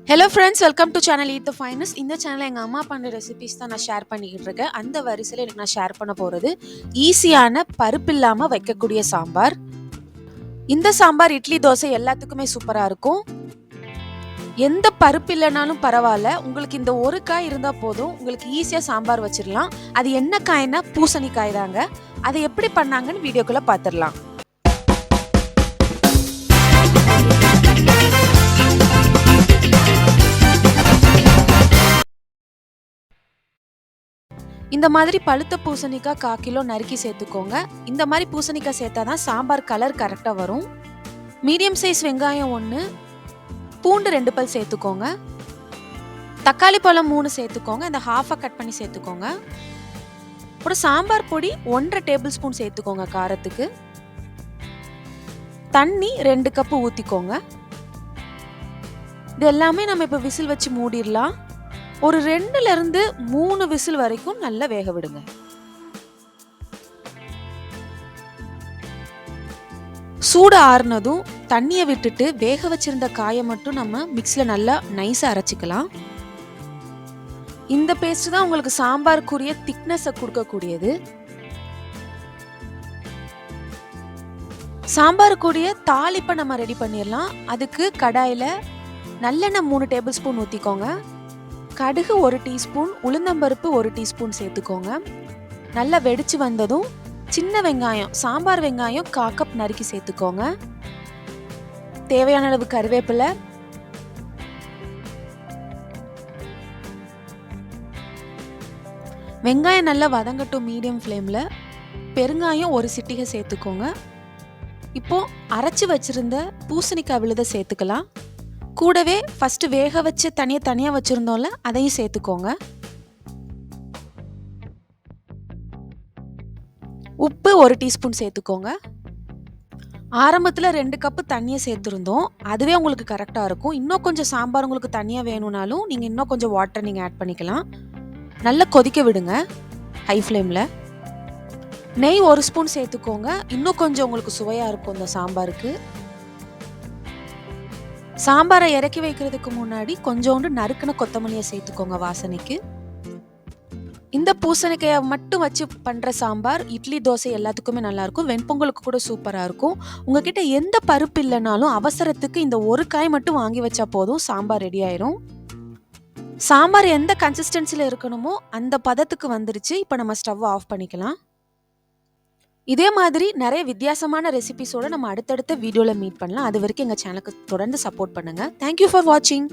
Hello friends, welcome to channel eat the finest. இந்த சேனலில் எங்கள் அம்மா பண்ணுற ரெசிபிஸ் தான் நான் ஷேர் பண்ணிக்கிட்டு இருக்கேன். அந்த வரிசையில் எனக்கு நான் ஷேர் பண்ண போகிறது ஈஸியான பருப்பு இல்லாமல் வைக்கக்கூடிய சாம்பார். இந்த சாம்பார் இட்லி தோசை எல்லாத்துக்குமே சூப்பராக இருக்கும். எந்த பருப்பு இல்லைனாலும் பரவாயில்ல, உங்களுக்கு இந்த ஒரு காய் இருந்தால் போதும், உங்களுக்கு ஈஸியாக சாம்பார் வச்சிடலாம். அது என்ன காய்னா பூசணிக்காய் தாங்க. அதை எப்படி பண்ணாங்கன்னு வீடியோக்குள்ளே பார்த்துடலாம். இந்த மாதிரி பழுத்த பூசணிக்காய் 1/4 கிலோ நறுக்கி சேர்த்துக்கோங்க. இந்த மாதிரி பூசணிக்காய் சேர்த்தா தான் சாம்பார் கலர் கரெக்டாக வரும். மீடியம் சைஸ் வெங்காயம் 1, பூண்டு 2 பல் சேர்த்துக்கோங்க. தக்காளி பழம் 3 சேர்த்துக்கோங்க. இந்த ஹாஃபாக கட் பண்ணி சேர்த்துக்கோங்க. அப்புறம் சாம்பார் பொடி 1.5 டேபிள் ஸ்பூன் சேர்த்துக்கோங்க காரத்துக்கு. தண்ணி 2 கப்பு ஊற்றிக்கோங்க. இது எல்லாமே நம்ம இப்போ விசில் வச்சு மூடிடலாம். ஒரு 2லிருந்து 3 விசில் வரைக்கும் நல்லா வேக விடுங்க. சூடு ஆறுனதும் தண்ணியை விட்டுட்டு வேக வச்சிருந்த காயை மட்டும் நம்ம மிக்ஸியில் நல்லா நைஸாக அரைச்சிக்கலாம். இந்த பேஸ்ட் தான் உங்களுக்கு சாம்பாருக்குரிய திக்னஸை கொடுக்கக்கூடியது. சாம்பாருக்குரிய தாளிப்பை நம்ம ரெடி பண்ணிடலாம். அதுக்கு கடாயில் நல்லெண்ணெய் 3 டேபிள் ஸ்பூன் ஊற்றிக்கோங்க. கடுகு 1 டீஸ்பூன், உளுந்தம்பருப்பு 1 டீஸ்பூன் சேர்த்துக்கோங்க. நல்லா வெடிச்சு வந்ததும் சின்ன வெங்காயம், சாம்பார் வெங்காயம் 1/4 கப் நறுக்கி சேர்த்துக்கோங்க. தேவையான அளவு கருவேப்பிலை, வெங்காயம் நல்லா வதங்கட்டும் மீடியம் ஃப்ளேமில். பெருங்காயம் 1 சிட்டிகை சேர்த்துக்கோங்க. இப்போ அரைச்சி வச்சிருந்த பூசணிக்காய் விழுதை சேர்த்துக்கலாம். கூடவே ஃபஸ்ட்டு வேக வச்சு தனியாக வச்சுருந்தோம்ல, அதையும் சேர்த்துக்கோங்க. உப்பு 1 டீஸ்பூன் சேர்த்துக்கோங்க. ஆரம்பத்தில் 2 கப்பு தண்ணியை சேர்த்துருந்தோம், அதுவே உங்களுக்கு கரெக்டாக இருக்கும். இன்னும் கொஞ்சம் சாம்பார் உங்களுக்கு தனியாக வேணும்னாலும் நீங்கள் இன்னும் கொஞ்சம் வாட்டர் நீங்கள் ஆட் பண்ணிக்கலாம். நல்லா கொதிக்க விடுங்க ஹை ஃப்ளேமில். நெய் 1 ஸ்பூன் சேர்த்துக்கோங்க. இன்னும் கொஞ்சம் உங்களுக்கு சுவையாக இருக்கும் இந்த சாம்பாருக்கு. சாம்பாரை இறக்கி வைக்கிறதுக்கு முன்னாடி கொஞ்சோண்டு நறுக்குன கொத்தமல்லியை சேர்த்துக்கோங்க வாசனைக்கு. இந்த பூசணிக்காயை மட்டும் வச்சு பண்ணுற சாம்பார் இட்லி தோசை எல்லாத்துக்குமே நல்லாயிருக்கும். வெண்பொங்கலுக்கு கூட சூப்பராக இருக்கும். உங்ககிட்ட எந்த பருப்பு இல்லைனாலும் அவசரத்துக்கு இந்த ஒரு காய் மட்டும் வாங்கி வச்சா போதும், சாம்பார் ரெடி ஆயிரும். சாம்பார் எந்த கன்சிஸ்டன்சியில் இருக்கணுமோ அந்த பதத்துக்கு வந்துருச்சு. இப்போ நம்ம ஸ்டவ் ஆஃப் பண்ணிக்கலாம். இதே மாதிரி நிறைய வித்தியாசமான ரெசிபிஸோட நம்ம அடுத்தடுத்த வீடியோவில் மீட் பண்ணலாம். அது வரைக்கும் எங்கள் சேனலுக்கு தொடர்ந்து சப்போர்ட் பண்ணுங்கள். தேங்க்யூ ஃபார் வாட்சிங்.